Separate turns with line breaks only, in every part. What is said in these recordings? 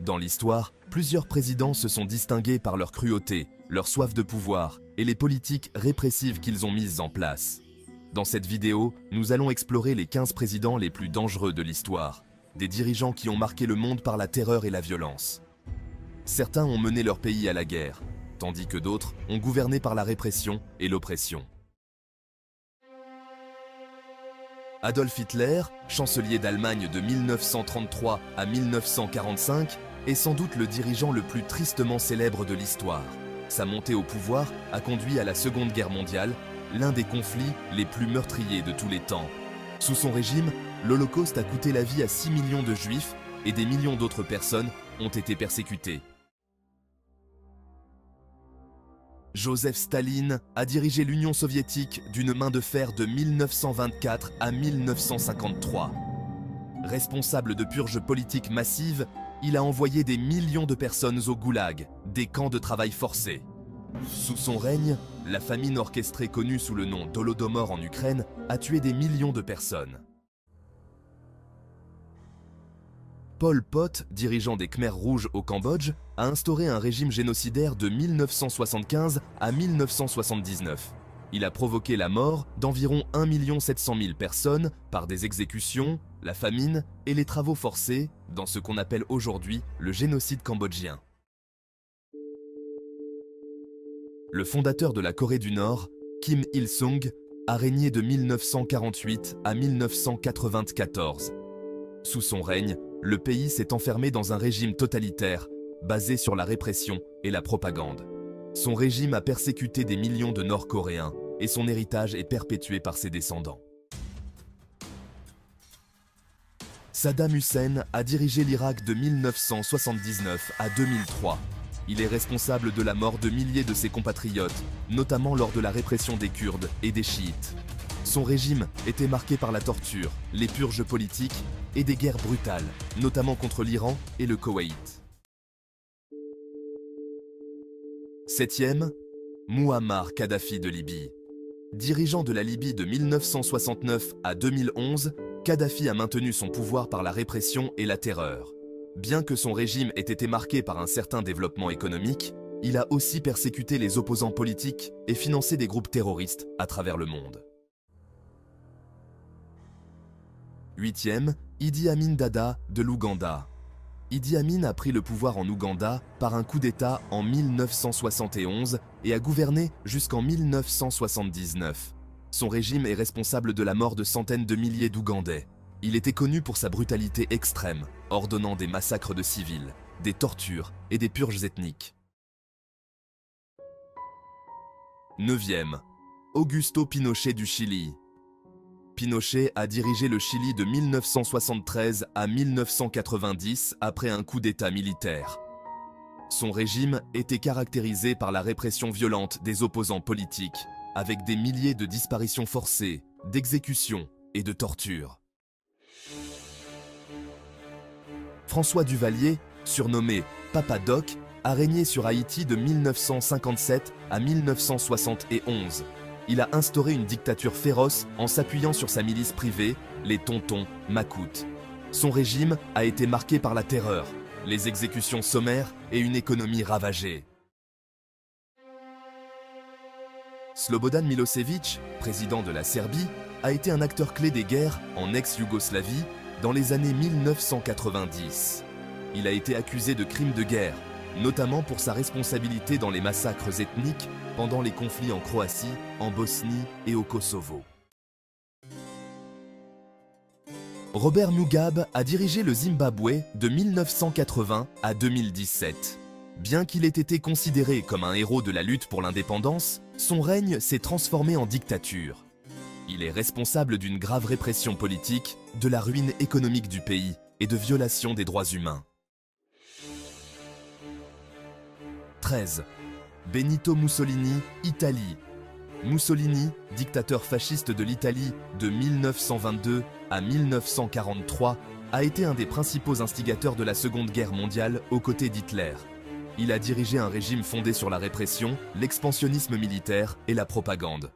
Dans l'histoire, plusieurs présidents se sont distingués par leur cruauté, leur soif de pouvoir et les politiques répressives qu'ils ont mises en place. Dans cette vidéo, nous allons explorer les 15 présidents les plus dangereux de l'histoire, des dirigeants qui ont marqué le monde par la terreur et la violence. Certains ont mené leur pays à la guerre, tandis que d'autres ont gouverné par la répression et l'oppression. Adolf Hitler, chancelier d'Allemagne de 1933 à 1945, est sans doute le dirigeant le plus tristement célèbre de l'histoire. Sa montée au pouvoir a conduit à la Seconde Guerre mondiale, l'un des conflits les plus meurtriers de tous les temps. Sous son régime, l'Holocauste a coûté la vie à 6 millions de Juifs et des millions d'autres personnes ont été persécutées. Joseph Staline a dirigé l'Union soviétique d'une main de fer de 1924 à 1953. Responsable de purges politiques massives, il a envoyé des millions de personnes au goulag, des camps de travail forcés. Sous son règne, la famine orchestrée connue sous le nom d'Holodomor en Ukraine a tué des millions de personnes. Pol Pot, dirigeant des Khmers rouges au Cambodge, a instauré un régime génocidaire de 1975 à 1979. Il a provoqué la mort d'environ 1 700 000 personnes par des exécutions, la famine et les travaux forcés dans ce qu'on appelle aujourd'hui le génocide cambodgien. Le fondateur de la Corée du Nord, Kim Il-sung, a régné de 1948 à 1994. Sous son règne, le pays s'est enfermé dans un régime totalitaire, basé sur la répression et la propagande. Son régime a persécuté des millions de Nord-Coréens et son héritage est perpétué par ses descendants. Saddam Hussein a dirigé l'Irak de 1979 à 2003. Il est responsable de la mort de milliers de ses compatriotes, notamment lors de la répression des Kurdes et des chiites. Son régime était marqué par la torture, les purges politiques et des guerres brutales, notamment contre l'Iran et le Koweït. 7e, Mouammar Kadhafi de Libye. Dirigeant de la Libye de 1969 à 2011, Kadhafi a maintenu son pouvoir par la répression et la terreur. Bien que son régime ait été marqué par un certain développement économique, il a aussi persécuté les opposants politiques et financé des groupes terroristes à travers le monde. 8e, Idi Amin Dada de l'Ouganda. Idi Amin a pris le pouvoir en Ouganda par un coup d'État en 1971 et a gouverné jusqu'en 1979. Son régime est responsable de la mort de centaines de milliers d'Ougandais. Il était connu pour sa brutalité extrême, ordonnant des massacres de civils, des tortures et des purges ethniques. 9e, Augusto Pinochet du Chili. Pinochet a dirigé le Chili de 1973 à 1990 après un coup d'État militaire. Son régime était caractérisé par la répression violente des opposants politiques, avec des milliers de disparitions forcées, d'exécutions et de tortures. François Duvalier, surnommé Papa Doc, a régné sur Haïti de 1957 à 1971. Il a instauré une dictature féroce en s'appuyant sur sa milice privée, les Tontons Macoutes. Son régime a été marqué par la terreur, les exécutions sommaires et une économie ravagée. Slobodan Milošević, président de la Serbie, a été un acteur clé des guerres en ex-Yougoslavie dans les années 1990. Il a été accusé de crimes de guerre, notamment pour sa responsabilité dans les massacres ethniques pendant les conflits en Croatie, en Bosnie et au Kosovo. Robert Mugabe a dirigé le Zimbabwe de 1980 à 2017. Bien qu'il ait été considéré comme un héros de la lutte pour l'indépendance, son règne s'est transformé en dictature. Il est responsable d'une grave répression politique, de la ruine économique du pays et de violations des droits humains. 13. Benito Mussolini, Italie. Mussolini, dictateur fasciste de l'Italie de 1922 à 1943, a été un des principaux instigateurs de la Seconde Guerre mondiale aux côtés d'Hitler. Il a dirigé un régime fondé sur la répression, l'expansionnisme militaire et la propagande.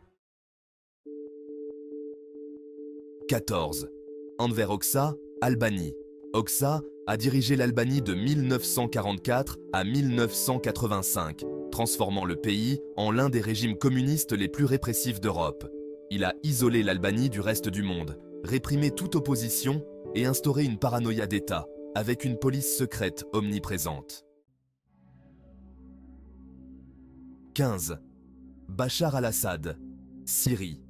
14. Enver Hoxha, Albanie. Hoxha a dirigé l'Albanie de 1944 à 1985, transformant le pays en l'un des régimes communistes les plus répressifs d'Europe. Il a isolé l'Albanie du reste du monde, réprimé toute opposition et instauré une paranoïa d'État, avec une police secrète omniprésente. 15. Bachar al-Assad, Syrie.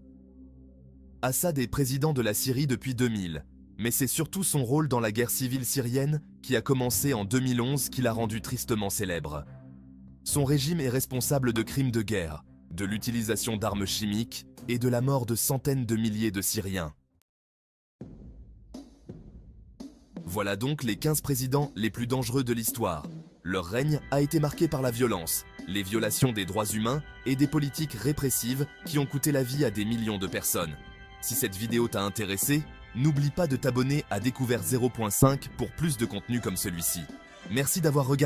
Assad est président de la Syrie depuis 2000, mais c'est surtout son rôle dans la guerre civile syrienne qui a commencé en 2011 qui l'a rendu tristement célèbre. Son régime est responsable de crimes de guerre, de l'utilisation d'armes chimiques et de la mort de centaines de milliers de Syriens. Voilà donc les 15 présidents les plus dangereux de l'histoire. Leur règne a été marqué par la violence, les violations des droits humains et des politiques répressives qui ont coûté la vie à des millions de personnes. Si cette vidéo t'a intéressé, n'oublie pas de t'abonner à Découverte 0.5 pour plus de contenu comme celui-ci. Merci d'avoir regardé.